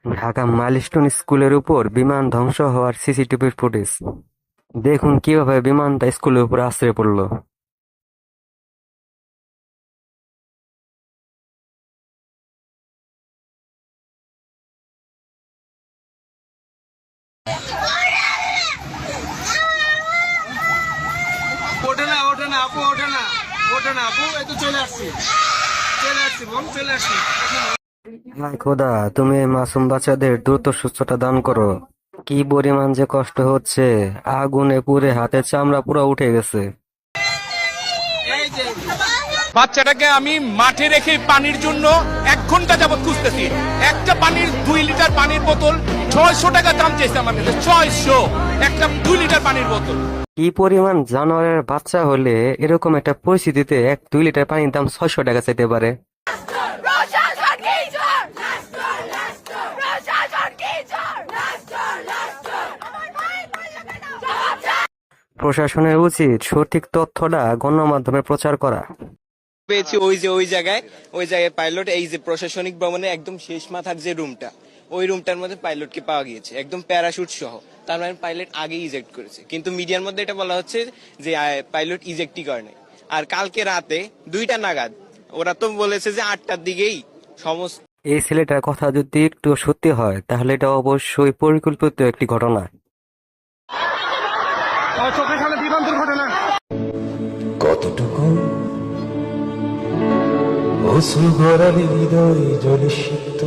Dhaka milestone স্কুলের উপর বিমান ধ্বংস হওয়ার সিসিটিভির ফুটেজ। দেখুন কিভাবে বিমানটা স্কুলের উপর আছড়ে পড়ল। ওঠে না ওঠে না আপু ওঠে না ওঠে না আপু এই তো চলে আসছি বোন চলে আসছি। হায় খোদা, তুমি এই মাসুম বাচ্চাদের দ্রুত সুস্থতা দান করো। কি পরিমাণ যে কষ্ট হচ্ছে, আগুনে পুড়ে হাতের চামড়া পুরো উঠে গেছে। এই যে বাচ্চাটাকে আমি মাঠে রেখে পানির জন্য 1 ঘন্টা যাবত খুঁজতেছি। একটা পানির 2 লিটার পানির বোতল 600 টাকা দাম চাইছে আমার কাছে। 600 একটা 2 লিটার পানির বোতল। কি পরিমাণ জানোয়ারের বাচ্চা হলে এরকম একটা পরিস্থিতিতে 1-2 লিটার পানির দাম 600 টাকা চাইতে পারে? প্রশাসন কি জোর রাষ্ট্র রাষ্ট্র প্রশাসন কি জোর রাষ্ট্র রাষ্ট্র আমার ভাই বললে কেন জবাব চাই। প্রশাসনের উচিত সঠিক তথ্যটা গণমাধ্যমে প্রচার করা। পেয়েছি ওই জায়গায় পাইলট, এই যে প্রশাসনিক ভবনে একদম শেষ মাথার যে রুমটা, ওই রুমটার মধ্যে পাইলটকে পাওয়া গিয়েছে একদম প্যারাশুট সহ। তার মানে পাইলট আগে ইজেক্ট করেছে, কিন্তু মিডিয়ার মধ্যে এটা বলা হচ্ছে যে পাইলট ইজেক্টই করে নাই। আর কালকে রাতে 2টা নাগাদ ওরা তো বলেছে যে 8টার দিকেই সমস্ত। এই ছেলেটার কথা যদি একটু সত্যি হয় তাহলে এটা অবশ্যই পরিকল্পিত একটি ঘটনা। চোখের সামনে বিমান দুর্ঘটনা। কতটুকু অশ্রু গড়ালে হৃদয় জলে সিক্ত